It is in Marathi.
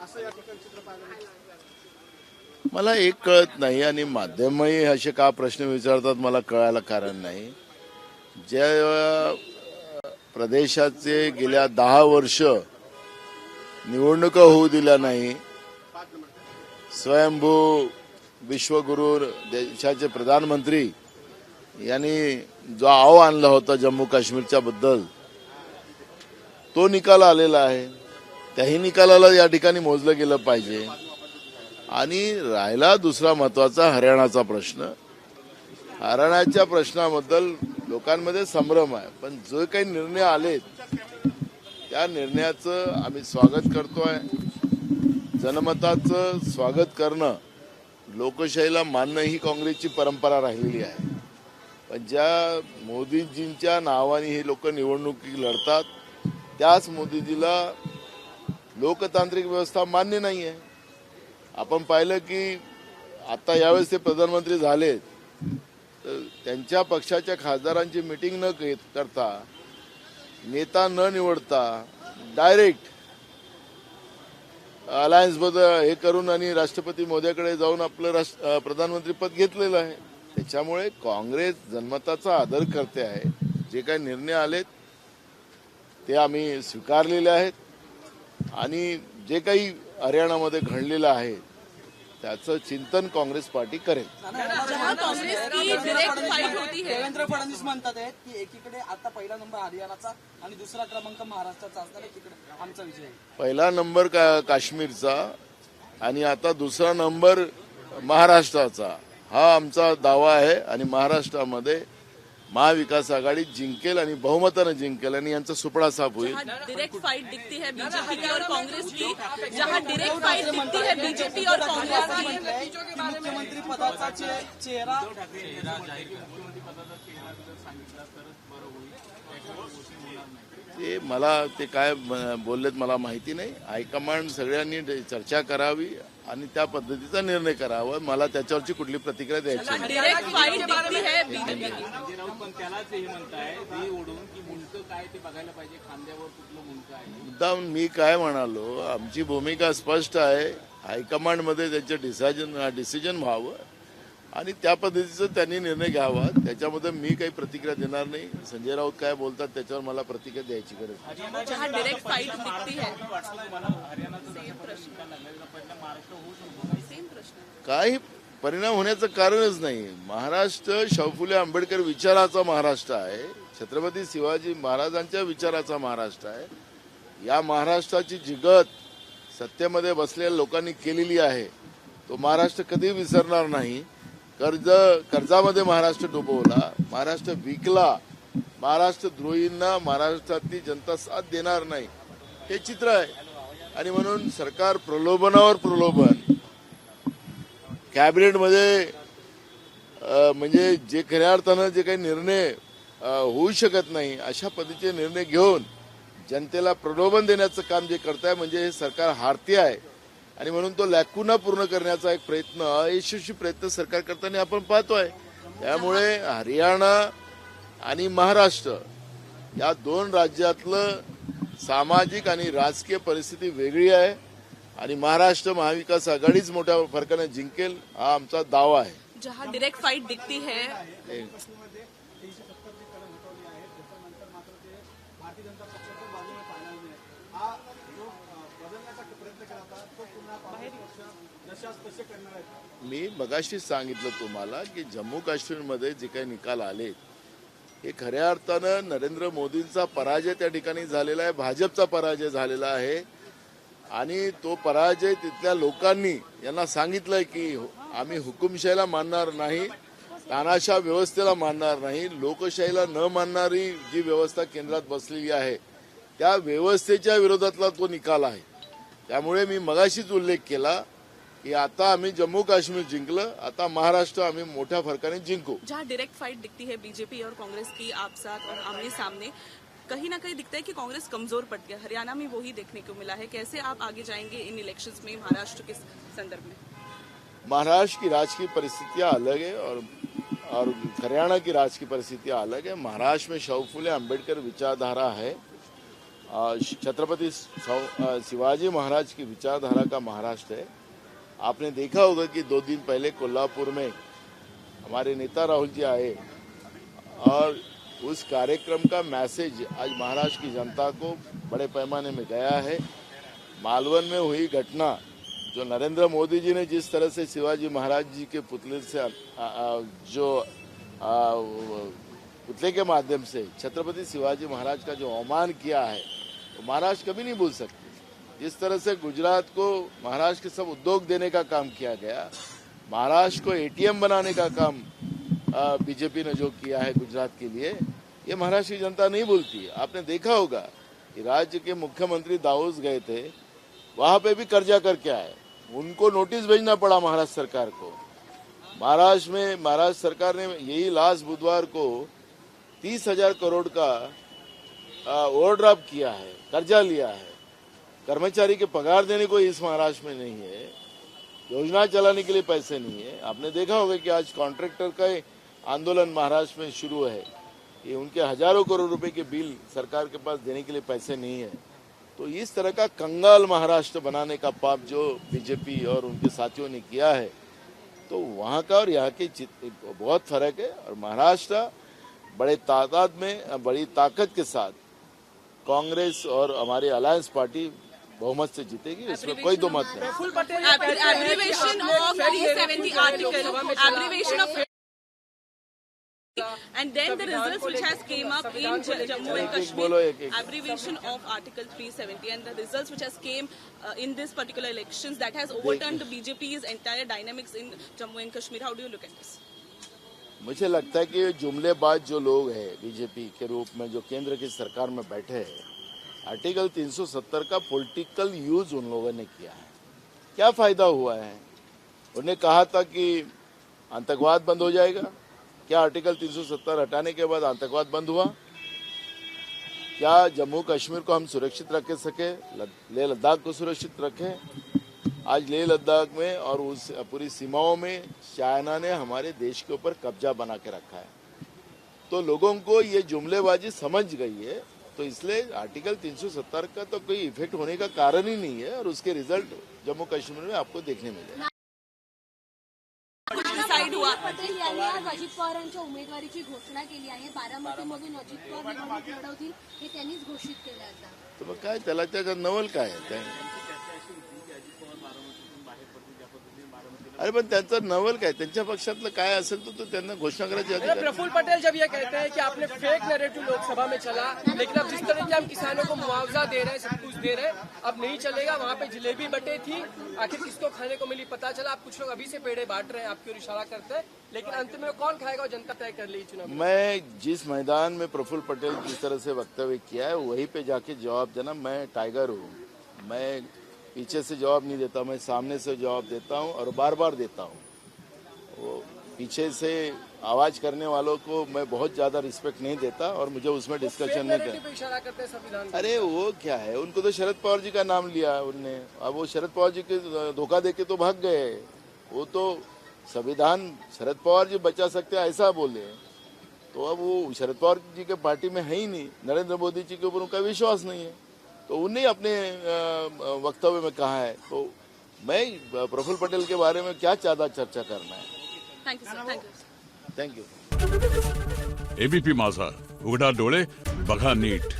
असं या ठिकाणी चित्र पाहायला मिळतं. मला एक कळत नाही आणि माध्यमही असे का प्रश्न विचारतात मला कळायला कारण नाही. ज्या प्रदेशाचे गेल्या 10 वर्ष निवडणुका होऊ दिल्या नाही, स्वयंभू विश्वगुरु देशाचे प्रधानमंत्री यांनी जो आव आणला होता जम्मू काश्मीरच्या बद्दल, तो निकाल आलेला आहे. त्याही निकालाला या ठिकाणी मोजलं गेलं पाहिजे. आणि राहिला दुसरा महत्वाचा हरियाणाचा प्रश्न. हरियाणाच्या प्रश्नाबद्दल लोकांमध्ये संभ्रम आहे, पण जो काही निर्णय आलेत त्या निर्णयाचं आम्ही स्वागत करतोय. जनमताचं स्वागत करणं, लोकशाहीला मानणं ही काँग्रेसची परंपरा राहिलेली आहे. पण ज्या मोदीजींच्या नावाने हे लोक निवडणुकी लढतात, त्याच मोदीजीला लोकतांत्रिक व्यवस्था मान्य नाही आहे. आपण पाहिलं की आता यावेळेस ते प्रधानमंत्री झालेत, तर त्यांच्या पक्षाच्या खासदारांची मीटिंग न करता, नेता न निवडता डायरेक्ट अलायन्स बद्दल हे करून आणि राष्ट्रपती मोदीकडे जाऊन आपलं प्रधानमंत्री पद घेतलेलं आहे. त्याच्यामुळे काँग्रेस जनमताचा आदर करते आहे. जे काही निर्णय आलेत ते आम्ही स्वीकारलेले आहेत आणि जे काही हरियाणामध्ये घडलेलं आहे त्याचं चिंतन काँग्रेस पार्टी करेल. देवेंद्र फडणवीस म्हणतात आहेत की एकीकडे आता पहिला नंबर हरियाणाचा आणि दुसरा क्रमांक महाराष्ट्राचा असताना एकीकडे आमचा विजय. पहिला नंबर काश्मीरचा आणि आता दुसरा नंबर महाराष्ट्राचा हा आमचा दावा आहे. आणि महाराष्ट्रामध्ये महाविकास आघाडी जिंकेल आणि बहुमतानं जिंकेल आणि यांचा सुपडा साफ होईल. डायरेक्ट फाइट दिखती है बीजेपी की और कांग्रेस की, जहां डायरेक्ट फाइट दिखती है बीजेपी और कांग्रेस की. मुख्यमंत्री पदाचा चेहरा ते मला ते काय बोललेत मला माहिती नाही. हायकमांड सगळ्यांनी चर्चा करावी आणि त्या पद्धतीचा निर्णय करावा. मला त्याच्यावरची कुठली प्रतिक्रिया द्यायची नाही. डायरेक्ट फाइट दिखती है बीजेपी की. पण त्यालाच हे म्हणताय ते ओढून की मुंडकं काय ते बघायला पाहिजे, खांद्यावर कुठलं मुंडकं आहे. मुद्दाम मी काय म्हणालो, आमची भूमिका स्पष्ट आहे. हायकमांडमध्ये त्यांचं डिसिजन व्हावं आणि त्या पद्धतीचा त्यांनी निर्णय घ्यावा. त्याच्यामध्ये मी काही प्रतिक्रिया देणार नाही. संजय राऊत काय बोलतात त्याच्यावर मला प्रतिक्रिया द्यायची गरज नाही. जहां डायरेक्ट फाइट दिखती है. सेम प्रश्न. काही परिणाम होण्याचं कारणच नाही. महाराष्ट्र शाहू आंबेडकर विचाराचा महाराष्ट्र आहे. छत्रपती शिवाजी महाराजांच्या विचाराचा महाराष्ट्र आहे. या महाराष्ट्राची जिगत सत्तेमध्ये बसलेल्या लोकांनी केलेली आहे. तो महाराष्ट्र कधी विसरणार नाही. कर्जामध्ये महाराष्ट्र डुबवला, महाराष्ट्र विकला, महाराष्ट्र द्रोहींना महाराष्ट्रातली जनता साथ देणार नाही, हे चित्र आहे. आणि म्हणून सरकार प्रलोभनावर प्रलोभन, कॅबिनेटमध्ये म्हणजे जे खऱ्या अर्थानं जे काही निर्णय होऊ शकत नाही अशा पद्धतीचे निर्णय घेऊन जनतेला प्रलोभन देण्याचं काम जे करताय, म्हणजे हे सरकार हारते आहे. आणि म्हणून तो लॅकुना पूर्ण करण्याचा एक प्रयत्न, अयशस्वी प्रयत्न सरकार करताना आपण पाहतोय. त्यामुळे हरियाणा आणि महाराष्ट्र या दोन राज्यातलं सामाजिक आणि राजकीय परिस्थिती वेगळी आहे आणि महाराष्ट्र महाविकास आघाडीच मोठ्या फरकाने जिंकेल हा आमचा दावा आहे. जहां डायरेक्ट फाइट दिखती है. मी मगाशी सांगितलं तुम्हाला की जम्मू काश्मीरमध्ये जे काही निकाल आले हे खऱ्या अर्थानं नरेंद्र मोदींचा पराजय त्या ठिकाणी झालेला आहे, भाजपचा पराजय झालेला आहे. आणि तो पराजय तिथल्या लोकांनी यांना सांगितलंय की आम्ही हुकुमशाहीला मानणार नाही, तानाशाह व्यवस्थेला मानणार नाही, लोकशाहीला न मानणारी जी व्यवस्था केंद्रात बसलेली आहे त्या व्यवस्थेच्या विरोधातला तो निकाल आहे. त्यामुळे मी मगाशीच उल्लेख केला कि आता आम्ही जम्मू काश्मीर जिंकलं, आता महाराष्ट्र आम्ही मोठ्या फरकाने जिंकू. जहां डायरेक्ट फाइट दिखती है बीजेपी और कांग्रेस की आप साथ और आमने सामने, कहीं ना कहीं दिखता है कि कांग्रेस कमजोर पड़ गया. हरियाणा में वही देखने को मिला है. कैसे आप आगे जाएंगे इन इलेक्शंस में महाराष्ट्र के संदर्भ में? महाराष्ट्र की राजकीय परिस्थितियां अलग है और हरियाणा की राजकीय परिस्थितियां अलग है. महाराष्ट्र में शाहू फुले अम्बेडकर विचारधारा है छत्रपति शिवाजी महाराज की विचारधारा का महाराष्ट्र है। आपने देखा होगा कि 2 दिन पहले कोल्हापुर में हमारे नेता राहुल जी आए और उस कार्यक्रम का मैसेज आज महाराष्ट्र की जनता को बड़े पैमाने में गया है। मालवन में हुई घटना, जो नरेंद्र मोदी जी ने जिस तरह से शिवाजी महाराज जी के पुतले से पुतले के माध्यम से छत्रपति शिवाजी महाराज का जो अवमान किया है, तो महाराष्ट्र कभी नहीं भूल सकती। जिस तरह से गुजरात को महाराष्ट्र के सब उद्योग देने का काम किया गया, महाराष्ट्र को एटीएम बनाने का काम बीजेपी ने जो किया है गुजरात के लिए, ये महाराष्ट्र की जनता नहीं भूलती। आपने देखा होगा कि राज्य के मुख्यमंत्री दावोस गए थे, वहां पे भी कर्जा करके आए, उनको नोटिस भेजना पड़ा महाराष्ट्र सरकार को। महाराष्ट्र सरकार ने यही लास्ट बुधवार को 30,000 करोड़ का ओवरड्राफ्ट किया है, कर्जा लिया है। कर्मचारी के पगार देने को इस महाराष्ट्र में नहीं है, योजना चलाने के लिए पैसे नहीं है। आपने देखा होगा कि आज कॉन्ट्रैक्टर का आंदोलन महाराष्ट्र में शुरू है, ये उनके हजारों करोड़ रुपए के बिल सरकार के पास देने के लिए पैसे नहीं है। तो इस तरह का कंगाल महाराष्ट्र बनाने का पाप जो बीजेपी और उनके साथियों ने किया है, तो वहां का और यहाँ के बहुत फर्क है। और महाराष्ट्र बड़े तादाद में, बड़ी ताकत के साथ कांग्रेस और हमारी अलायंस पार्टी बहुमत से जीतेगी, इसमें कोई दो मत नहीं। Abbreviation of 370 article, abbreviation of, and then the results which has came up in Jammu and Kashmir, abbreviation of article 370, and the results which has came in this particular elections that has overturned the BJP's entire dynamics in Jammu and Kashmir. How do you look at this? मुझे लगता है कि जुमलेबाज जो लोग हैं बीजेपी के रूप में, जो केंद्र की सरकार में बैठे हैं, आर्टिकल 370 का पॉलिटिकल यूज उन लोगों ने किया है। क्या फायदा हुआ है? उन्हें कहा था कि आतंकवाद बंद हो जाएगा। क्या आर्टिकल 370 हटाने के बाद आतंकवाद बंद हुआ? क्या जम्मू कश्मीर को हम सुरक्षित रख सके? लेह लद्दाख को सुरक्षित रखें? आज लेह लद्दाख में और उस पूरी सीमाओं में चाइना ने हमारे देश के ऊपर कब्जा बना के रखा है। तो लोगों को ये जुमलेबाजी समझ गई है, तो इसलिए आर्टिकल 370 का तो कोई इफेक्ट होने का कारण ही नहीं है, और उसके रिजल्ट जम्मू कश्मीर में आपको देखने मिलेगा। पटेल यांनी आज अजित पवारांच्या उमेदवारीची घोषणा केली आहे। बारामतीमधून अजित पवार निवडणूक लढवतील हे त्यांनीच घोषित केलं आता। तर मग काय त्याला त्याचं नवल काय आहे? अरे पण त्यांचं नवल काय? त्यांच्या पक्षातलं काय असेल तो त्यांना घोषणा करायची अधिकार। प्रफुल्ल पटेल जब ये कहते हैं कि आपने फेक नैरेटिव लोकसभा में चला, लेकिन अब जिस तरह से हम किसानों को मुआवजा दे रहे हैं, सब कुछ दे रहे हैं, अब नहीं चलेगा। वहाँ पे जलेबी बटे थी, आखिर किसको खाने को मिली पता चला। आप कुछ लोग अभी से पेड़े बांट रहे हैं, आपकी ओर इशारा करते हैं, लेकिन अंत में कौन खाएगा वो जनता तय कर ली चुनाव। मैं जिस मैदान में प्रफुल्ल पटेल जिस तरह से वक्तव्य किया है, वहीं पे जाके जवाब देना। मैं टाइगर हूँ, मैं पीछे से जवाब नहीं देता, मैं सामने से जवाब देता हूँ और बार बार देता हूँ। वो पीछे से आवाज करने वालों को मैं बहुत ज्यादा रिस्पेक्ट नहीं देता, और मुझे उसमें डिस्कशन नहीं करता। अरे वो क्या है, उनको तो शरद पवार जी का नाम लिया उनने, अब वो शरद पवार जी के धोखा देके तो भाग गए। वो तो संविधान शरद पवार जी बचा सकते हैं ऐसा बोले, तो अब वो शरद पवार जी के पार्टी में है ही नहीं। नरेंद्र मोदी जी के ऊपर उनका विश्वास नहीं है, तो उन्हें अपने वक्तव्य में कहा है। तो मैं प्रफुल्ल पटेल के बारे में क्या ज्यादा चर्चा करना है। Thank you, sir. Thank you. Thank you. ABP माझा, उघडा डोळे बघा नीट।